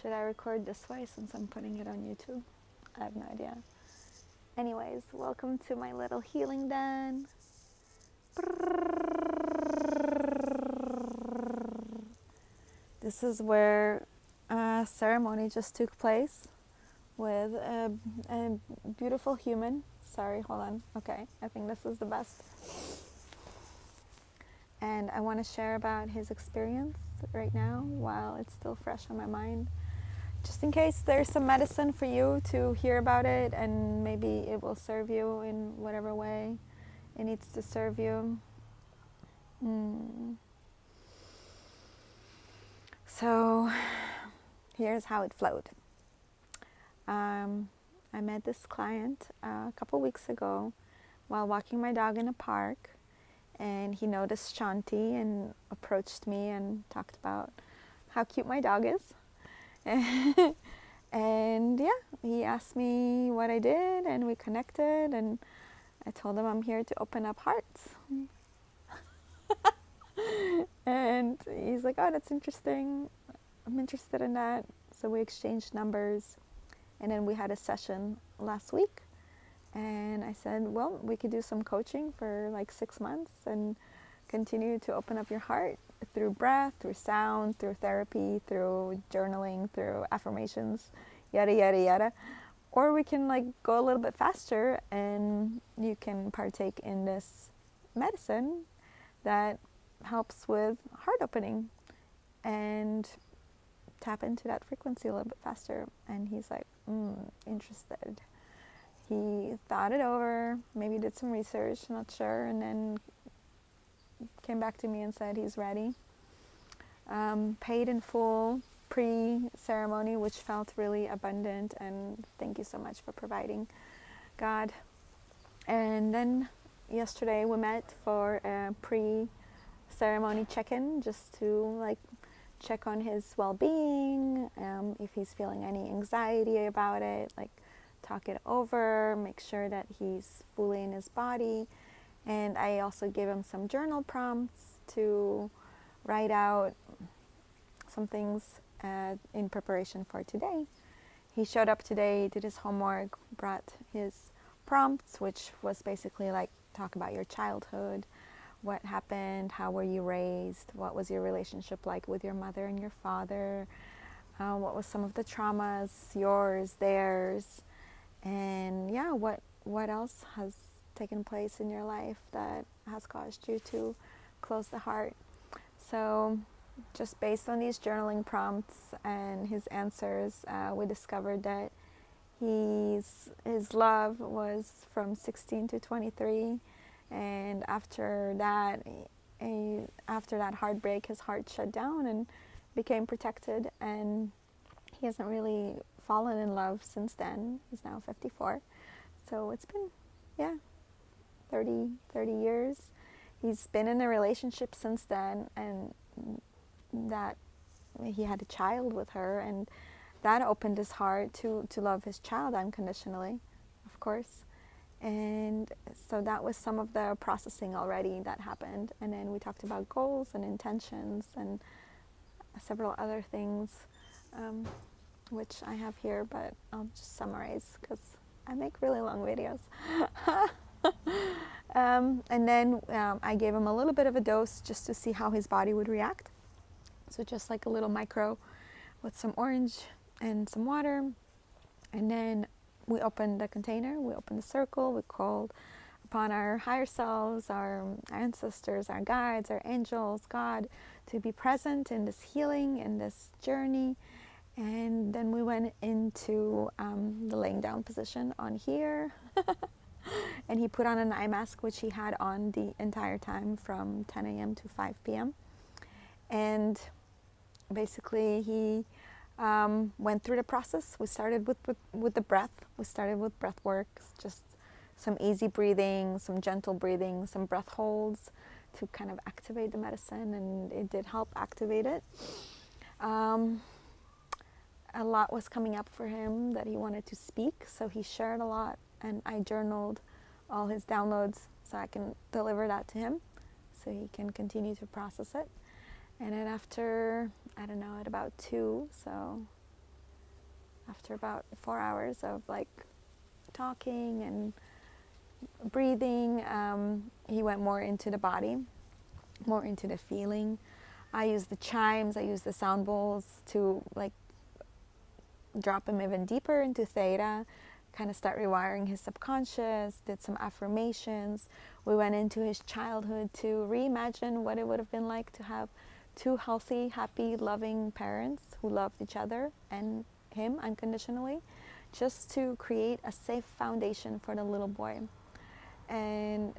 Should I record this way since I'm putting it on YouTube? I have no idea. Anyways, welcome to my little healing den. This is where a ceremony just took place with a beautiful human. Sorry, hold on. Okay, I think this is the best. And I want to share about his experience right now while it's still fresh on my mind. Just in case there's some medicine for you to hear about it, and maybe it will serve you in whatever way it needs to serve you. So here's how it flowed. I met this client a couple weeks ago while walking my dog in a park, and he noticed Shanti and approached me and talked about how cute my dog is. And yeah, he asked me what I did, and we connected, and I told him I'm here to open up hearts. And he's like, oh, that's interesting. I'm interested in that. So we exchanged numbers, and then we had a session last week. And I said, well, we could do some coaching for like 6 months and continue to open up your heart through breath, through sound, through therapy, through journaling, through affirmations, yada, yada, yada. Or we can like go a little bit faster, and you can partake in this medicine that helps with heart opening and tap into that frequency a little bit faster. And he's like, interested. He thought it over, maybe did some research, not sure, and then came back to me and said he's ready. Paid in full pre-ceremony, which felt really abundant, and thank you so much for providing, God. And then yesterday we met for a pre-ceremony check-in, just to like check on his well-being, if he's feeling any anxiety about it, like talk it over, make sure that he's fully in his body. And I also gave him some journal prompts to write out some things in preparation for today. He showed up today, did his homework, brought his prompts, which was basically like talk about your childhood, what happened, how were you raised, what was your relationship like with your mother and your father, what was some of the traumas, yours, theirs, and yeah, what else has taken place in your life that has caused you to close the heart. So just based on these journaling prompts and his answers, we discovered that his love was from 16 to 23, and after that heartbreak, his heart shut down and became protected, and he hasn't really fallen in love since then. He's now 54, so it's been 30 years. He's been in a relationship since then, and that he had a child with her, and that opened his heart to love his child unconditionally, of course. And so that was some of the processing already that happened. And then we talked about goals and intentions and several other things, which I have here, but I'll just summarize because I make really long videos. And then I gave him a little bit of a dose just to see how his body would react. So just like a little micro with some orange and some water. And then we opened the container, we opened the circle, we called upon our higher selves, our ancestors, our guides, our angels, God, to be present in this healing, in this journey. And then we went into the laying down position on here. And he put on an eye mask, which he had on the entire time from 10 a.m. to 5 p.m. And basically he went through the process. We started with the breath. We started with breath work, just some easy breathing, some gentle breathing, some breath holds to kind of activate the medicine, and it did help activate it. A lot was coming up for him that he wanted to speak, so he shared a lot, and I journaled all his downloads so I can deliver that to him so he can continue to process it. And then after, I don't know, at about 2, so after about 4 hours of like talking and breathing, he went more into the body, more into the feeling. I used the chimes, I used the sound bowls to like drop him even deeper into theta, kind of start rewiring his subconscious, did some affirmations. We went into his childhood to reimagine what it would have been like to have two healthy, happy, loving parents who loved each other and him unconditionally, just to create a safe foundation for the little boy. And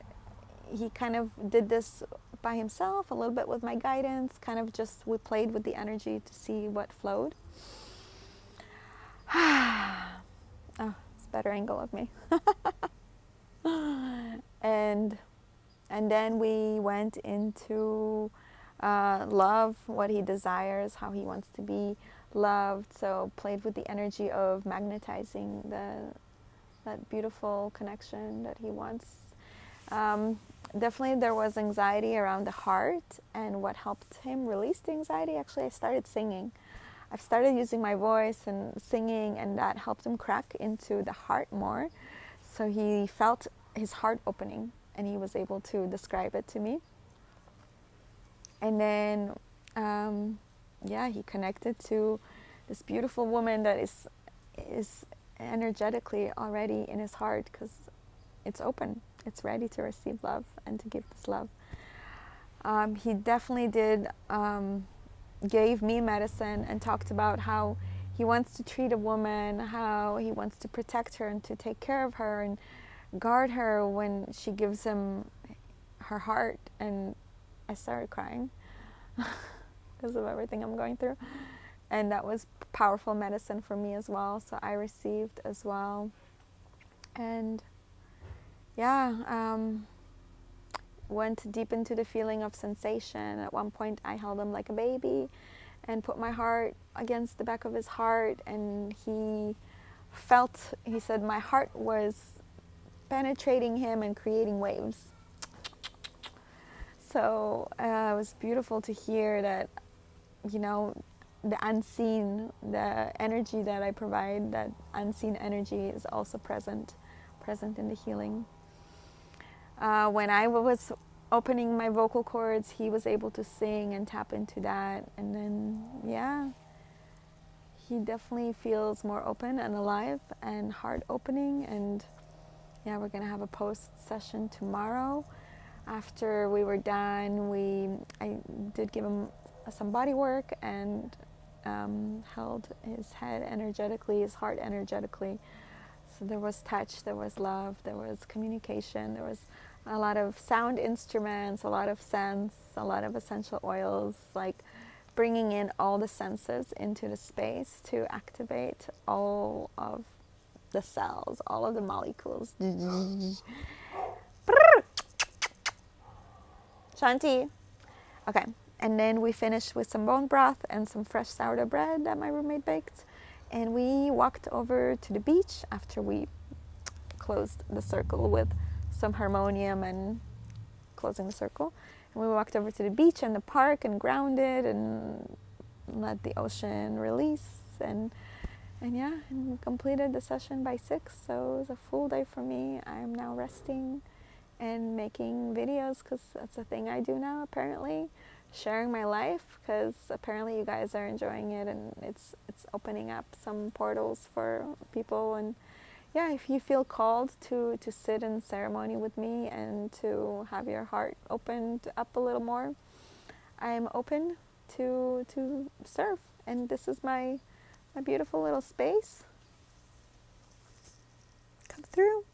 he kind of did this by himself, a little bit with my guidance, kind of just we played with the energy to see what flowed. Oh, it's a better angle of me. and then we went into love, what he desires, how he wants to be loved. So played with the energy of magnetizing that beautiful connection that he wants. Definitely there was anxiety around the heart, and what helped him release the anxiety, actually I started singing. I've started using my voice and singing, and that helped him crack into the heart more. So he felt his heart opening, and he was able to describe it to me. And then, he connected to this beautiful woman that is energetically already in his heart, because it's open. It's ready to receive love and to give this love. He definitely did. Gave me medicine and talked about how he wants to treat a woman, how he wants to protect her and to take care of her and guard her when she gives him her heart. And I started crying because of everything I'm going through. And that was powerful medicine for me as well. So I received as well. And went deep into the feeling of sensation. At one point I held him like a baby and put my heart against the back of his heart, and he said my heart was penetrating him and creating waves. So it was beautiful to hear that, the unseen, the energy that I provide, that unseen energy is also present in the healing. When I was opening my vocal cords, he was able to sing and tap into that. And then, he definitely feels more open and alive and heart opening. And we're going to have a post session tomorrow. After we were done, I did give him some body work and held his head energetically, his heart energetically. So there was touch, there was love, there was communication, there was a lot of sound instruments, a lot of scents, a lot of essential oils, like bringing in all the senses into the space to activate all of the cells, all of the molecules. Shanti. Okay, and then we finished with some bone broth and some fresh sourdough bread that my roommate baked. And we walked over to the beach after we closed the circle with some harmonium and closing the circle. And we walked over to the beach and the park and grounded and let the ocean release. And completed the session by 6. So it was a full day for me. I am now resting and making videos, because that's a thing I do now, apparently. Sharing my life, because apparently you guys are enjoying it, and it's opening up some portals for people. And if you feel called to sit in ceremony with me and to have your heart opened up a little more, I am open to serve. And this is my beautiful little space. Come through.